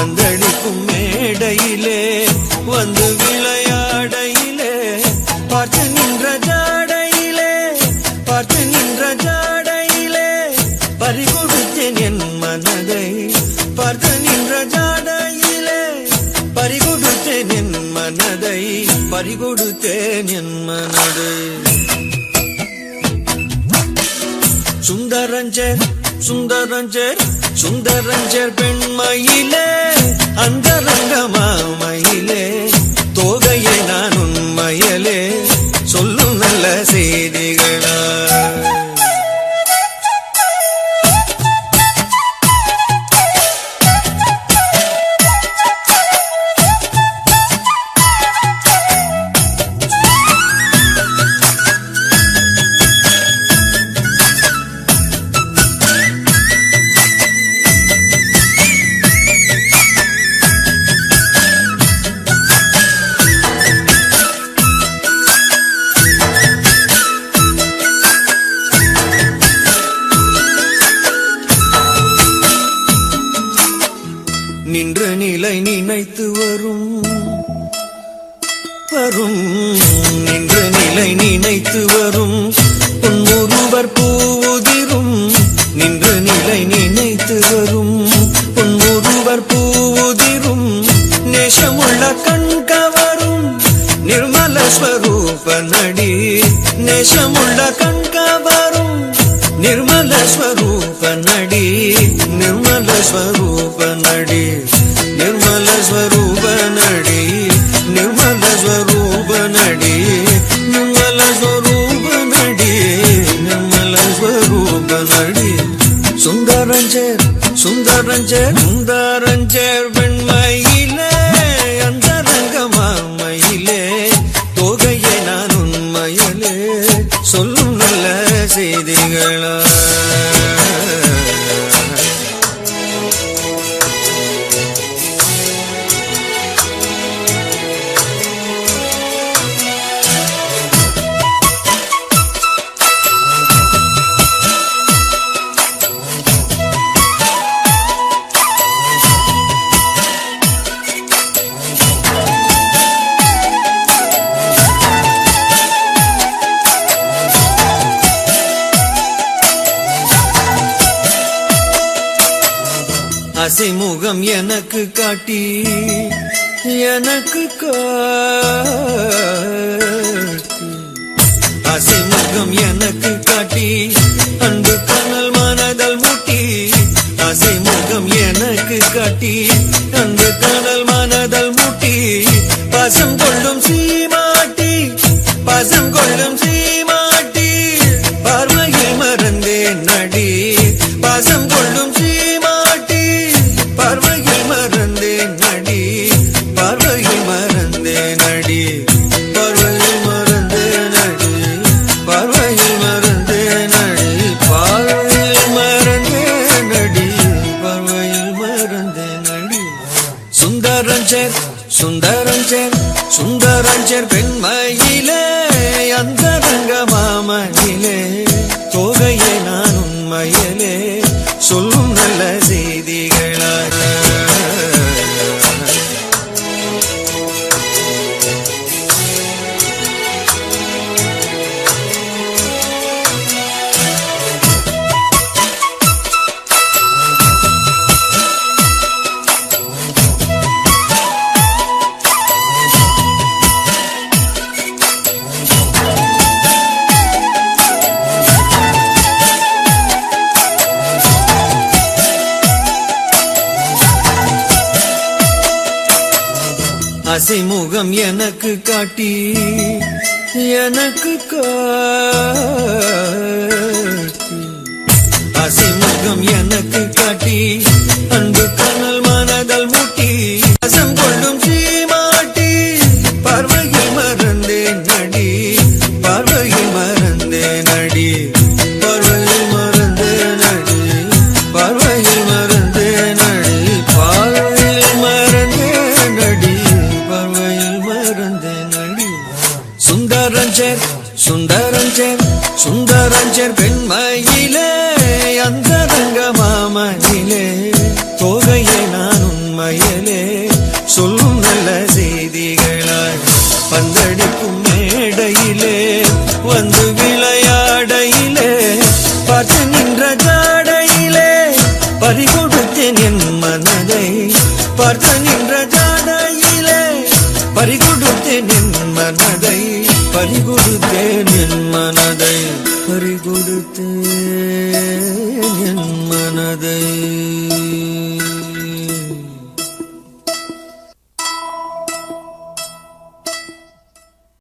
பந்தளிக்கும் மேடையிலே வந்து விளையாடையிலே பார்த்து நின்ற ஜாடையிலே பறிகொடுத்தேன் என் மனதை பார்த்து நின்ற ஜாடையிலே பறிகொடுத்தேன் என் மனதை சுந்தரஞ்சர் பெண்மையிலே அந்தரங்கமாமையிலே தோகையை நான் உண்மையிலே சொல்லும் நல்ல செய்திகளா நின்ற நிலை நினைத்து வரும் நின்ற நிலை நினைத்து வரும் பொன்முருவர் பூவுதிரும் நின்ற நிலை நினைத்து வரும் பொன்முருவர் பூவுதிரும் நேசமுள்ள கண்கவரும் நிர்மல ஸ்வரூப நடி நேசமுள்ள கண்கவரும் நிர்மல ஸ்வரூப நடி நிர்மல ஸ்வரூப நடி நிர்மல ஸ்வரூப நடி நிர்மல ஸ்வரூப நடி நிர்மல ஸ்வரூப நடி நிர்மல ஸ்வரூப நடி சுந்தரஞ்சர் வெண்மையிலே அந்தரங்கமாமையிலே தோகையை நான் உண்மையிலே சொல்லும் நல்ல செய்திகளா அசைமுகம் எனக்கு காட்டி அசைமுகம் எனக்கு காட்டி அன்பு கனல் மனதல் மூட்டி அசைமுகம் எனக்கு காட்டி அன்பு கனல் மனதல் மூட்டி பாசம் கொள்ளும் சீமாட்டி பார்வையில் மறந்தேன் நடி பாசம் கொள்ளும் சீமாட்டி பார்வையில் மறந்தேன் நடி பார்வையில் மறந்தேன் நடி பார்வையில் மறந்தேன் நடி பார்வையில் மறந்தேன் நடி பார்வையில் மறந்தேன் நடி பார்வையில் மறந்தேன் நடி சுந்தரஞ்சர் பெண்மையிலே அந்தரங்கமாமையிலே தோகையை நான் உண்மையிலே சொல்லும் நல்ல செய்திகளாக அசைமுகம் எனக்கு காட்டி அசைமுகம் எனக்கு காட்டி அன்பு கனல் மனதல் மூட்டி அசம் கொள்ளும் சீமாட்டி பார்வையில் மறந்தேன் நடி பார்வையில் மறந்தேன் நடி பார்வையில் மறந்தேன் நடி பார்வையில் மறந்தேன் நடி பார்வையில் மறந்தேன் நடி பார்வையில் மறந்தேன் நடி சுந்தரஞ்சர் பெண்மையிலே அந்தரங்கமாமையிலே தோகையை நான் உண்மையே கதை